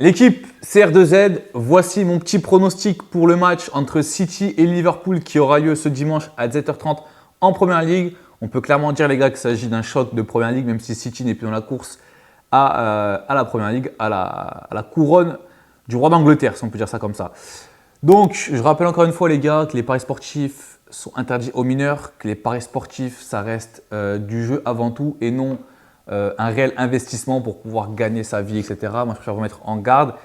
L'équipe CR2Z, voici mon petit pronostic pour le match entre City et Liverpool qui aura lieu ce dimanche à 17h30 en Première Ligue. On peut clairement dire les gars qu'il s'agit d'un choc de Première Ligue, même si City n'est plus dans la course à la Première Ligue, à la couronne du roi d'Angleterre, si on peut dire ça comme ça. Donc, je rappelle encore une fois les gars que les paris sportifs sont interdits aux mineurs, que les paris sportifs, ça reste du jeu avant tout et non un réel investissement pour pouvoir gagner sa vie, etc. Moi, je préfère vous mettre en garde.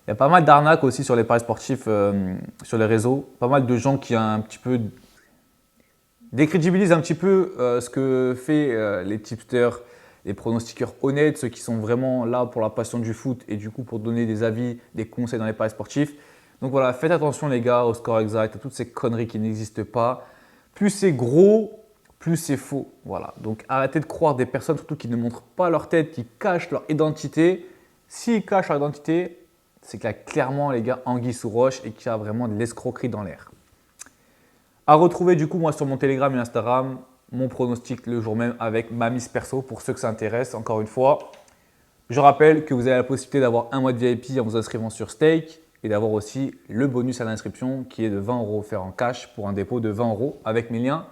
Il y a pas mal d'arnaques aussi sur les paris sportifs sur les réseaux. Pas mal de gens qui un petit peu décrédibilisent un petit peu ce que fait les tipsters, les pronostiqueurs honnêtes, ceux qui sont vraiment là pour la passion du foot et du coup pour donner des avis, des conseils dans les paris sportifs. Donc voilà, faites attention les gars au score exact, à toutes ces conneries qui n'existent pas. Plus c'est gros, plus c'est faux. Voilà. Donc arrêtez de croire des personnes surtout qui ne montrent pas leur tête, qui cachent leur identité. S'ils cachent leur identité, c'est qu'il y a clairement les gars anguille sous roche et qu'il y a vraiment de l'escroquerie dans l'air. À retrouver du coup moi sur mon Telegram et Instagram, mon pronostic le jour même avec ma mise perso pour ceux que ça intéresse. Encore une fois, je rappelle que vous avez la possibilité d'avoir un mois de VIP en vous inscrivant sur Stake et d'avoir aussi le bonus à l'inscription qui est de 20 € offert en cash pour un dépôt de 20 € avec mes liens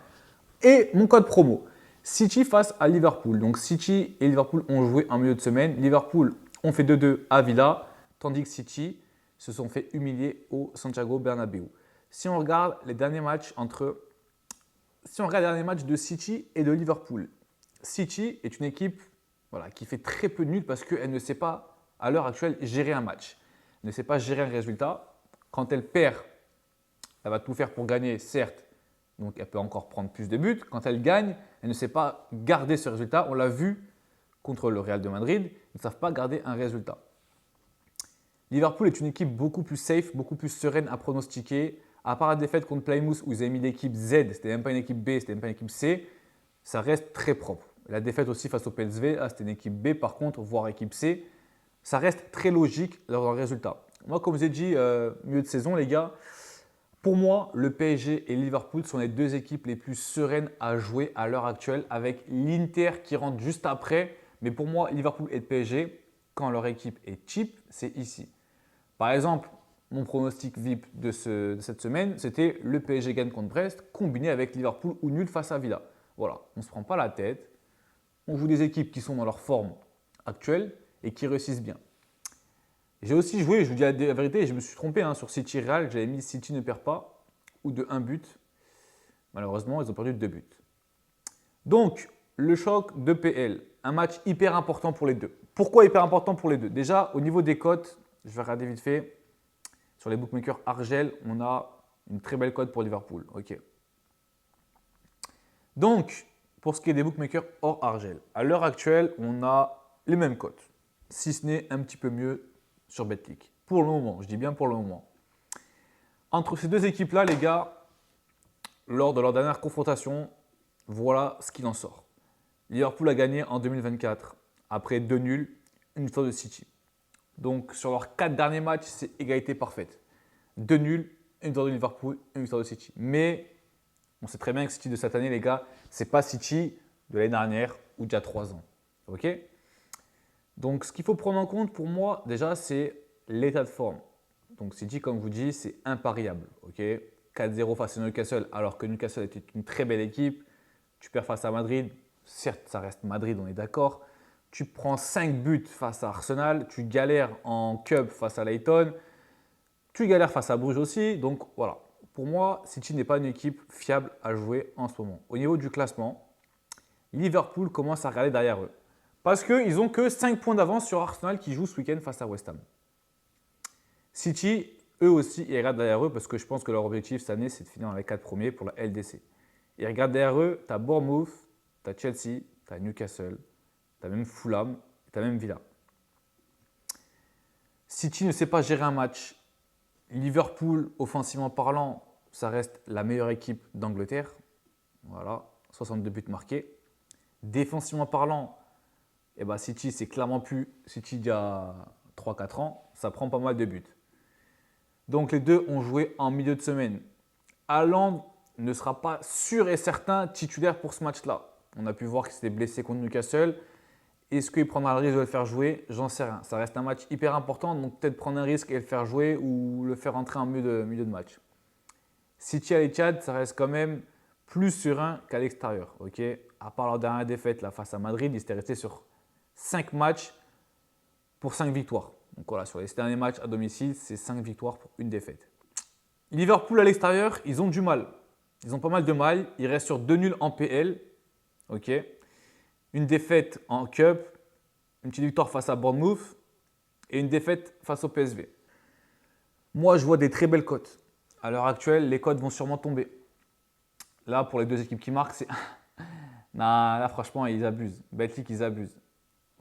et mon code promo. City face à Liverpool. Donc City et Liverpool ont joué en milieu de semaine. Liverpool ont fait 2-2 à Villa, tandis que City se sont fait humilier au Santiago Bernabéu. Si on regarde les derniers matchs de City et de Liverpool, City est une équipe qui fait très peu de nuls parce qu'elle ne sait pas, à l'heure actuelle, gérer un match. Elle ne sait pas gérer un résultat. Quand elle perd, elle va tout faire pour gagner, certes. Donc, elle peut encore prendre plus de buts. Quand elle gagne, elle ne sait pas garder ce résultat. On l'a vu contre le Real de Madrid. Ils ne savent pas garder un résultat. Liverpool est une équipe beaucoup plus safe, beaucoup plus sereine à pronostiquer. À part la défaite contre Plymouth où ils avaient mis l'équipe Z, c'était même pas une équipe B, c'était même pas une équipe C, ça reste très propre. La défaite aussi face au PSV, c'était une équipe B par contre, voire équipe C. Ça reste très logique dans le résultat. Moi, comme je vous ai dit, milieu de saison, les gars, pour moi, le PSG et Liverpool sont les deux équipes les plus sereines à jouer à l'heure actuelle avec l'Inter qui rentre juste après. Mais pour moi, Liverpool et le PSG, quand leur équipe est cheap, c'est ici. Par exemple, mon pronostic VIP de cette semaine, c'était le PSG gagne contre Brest combiné avec Liverpool ou nul face à Villa. Voilà, on ne se prend pas la tête. On joue des équipes qui sont dans leur forme actuelle et qui réussissent bien. J'ai aussi joué, je vous dis la vérité, je me suis trompé sur City Real. J'avais mis City ne perd pas ou de 1 but. Malheureusement, ils ont perdu de 2 buts. Donc, le choc de PL, un match hyper important pour les deux. Pourquoi hyper important pour les deux? Déjà, au niveau des cotes, je vais regarder vite fait. Sur les bookmakers Argel, on a une très belle cote pour Liverpool. Ok. Donc, pour ce qui est des bookmakers hors Argel, à l'heure actuelle, on a les mêmes cotes, si ce n'est un petit peu mieux sur Betclic. Pour le moment, je dis bien pour le moment. Entre ces deux équipes-là, les gars, lors de leur dernière confrontation, voilà ce qu'il en sort. Liverpool a gagné en 2024 après 2 nuls, une victoire de City. Donc sur leurs 4 derniers matchs, c'est égalité parfaite. 2 nuls, une victoire de Liverpool, une victoire de City. Mais on sait très bien que City de cette année, les gars, ce n'est pas City de l'année dernière ou d'il y a 3 ans. Ok? Donc ce qu'il faut prendre en compte pour moi, déjà, c'est l'état de forme. Donc City, comme je vous dis, c'est impariable. Ok? 4-0 face à Newcastle, alors que Newcastle était une très belle équipe. Tu perds face à Madrid, certes, ça reste Madrid, on est d'accord. Tu prends 5 buts face à Arsenal, tu galères en Cup face à Leyton, tu galères face à Bruges aussi. Donc voilà, pour moi, City n'est pas une équipe fiable à jouer en ce moment. Au niveau du classement, Liverpool commence à regarder derrière eux. Parce qu'ils n'ont que 5 points d'avance sur Arsenal qui joue ce week-end face à West Ham. City, eux aussi, ils regardent derrière eux parce que je pense que leur objectif cette année, c'est de finir dans les 4 premiers pour la LDC. Ils regardent derrière eux, tu as Bournemouth, tu as Chelsea, tu as Newcastle, tu as même Fulham, tu as même Villa. City ne sait pas gérer un match. Liverpool, offensivement parlant, ça reste la meilleure équipe d'Angleterre. Voilà, 62 buts marqués. Défensivement parlant, City, c'est clairement plus City d'il y a 3-4 ans. Ça prend pas mal de buts. Donc les deux ont joué en milieu de semaine. Haaland ne sera pas sûr et certain titulaire pour ce match-là. On a pu voir qu'il s'était blessé contre Newcastle Est-ce qu'il prendra le risque de le faire jouer? J'en sais rien. Ça reste un match hyper important, donc peut-être prendre un risque et le faire jouer ou le faire entrer en milieu de match. City à l'Etihad, ça reste quand même plus serein qu'à l'extérieur. Ok, à part leur dernière défaite là, face à Madrid, ils étaient restés sur 5 matchs pour 5 victoires. Donc voilà, sur les derniers matchs à domicile, c'est 5 victoires pour une défaite. Liverpool à l'extérieur, ils ont du mal. Ils ont pas mal de mal. Ils restent sur 2 nuls en PL. Ok, une défaite en Cup, une petite victoire face à Bournemouth et une défaite face au PSV. Moi, je vois des très belles cotes. À l'heure actuelle, les cotes vont sûrement tomber. Là, pour les deux équipes qui marquent, c'est. Non, là, franchement, ils abusent. Betclic, ils abusent.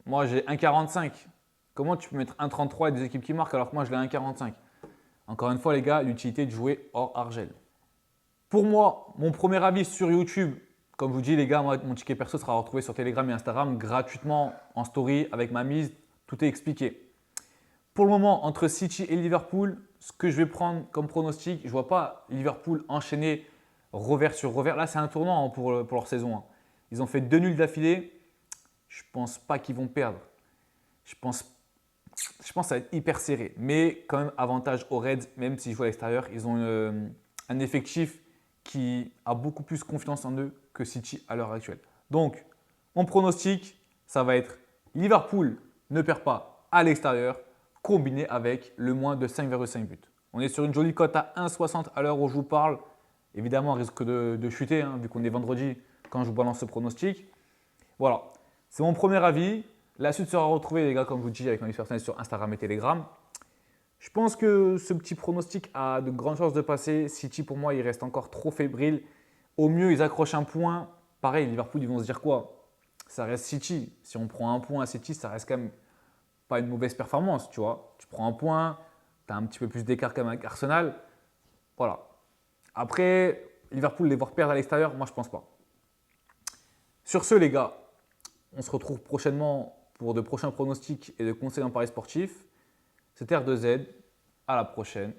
Moi, j'ai 1,45. Comment tu peux mettre 1,33 et des équipes qui marquent alors que moi, je l'ai 1,45? Encore une fois, les gars, l'utilité de jouer hors argel. Pour moi, mon premier avis sur YouTube, comme je vous dis, les gars, moi, mon ticket perso sera retrouvé sur Telegram et Instagram gratuitement en story avec ma mise. Tout est expliqué. Pour le moment, entre City et Liverpool, ce que je vais prendre comme pronostic, je ne vois pas Liverpool enchaîner revers sur revers. Là, c'est un tournant pour leur saison. Ils ont fait 2 nuls d'affilée. Je ne pense pas qu'ils vont perdre. Je pense que ça va être hyper serré. Mais quand même, avantage aux Reds, même s'ils jouent à l'extérieur. Ils ont un effectif qui a beaucoup plus confiance en eux que City à l'heure actuelle. Donc, mon pronostic, ça va être Liverpool ne perd pas à l'extérieur, combiné avec le moins de 5,5 buts. On est sur une jolie cote à 1,60 à l'heure où je vous parle. Évidemment, on risque de chuter, vu qu'on est vendredi quand je vous balance ce pronostic. Voilà, c'est mon premier avis. La suite sera retrouvée, les gars, comme je vous dis, avec ma liste personnelle sur Instagram et Telegram. Je pense que ce petit pronostic a de grandes chances de passer. City, pour moi, il reste encore trop fébrile. Au mieux, ils accrochent un point. Pareil, Liverpool, ils vont se dire quoi? Ça reste City. Si on prend un point à City, ça reste quand même pas une mauvaise performance, tu vois. Tu prends un point, tu as un petit peu plus d'écart quand même avec Arsenal. Voilà. Après, Liverpool, les voir perdre à l'extérieur, moi, je pense pas. Sur ce, les gars, on se retrouve prochainement pour de prochains pronostics et de conseils en paris sportif. C'était R2Z. À la prochaine.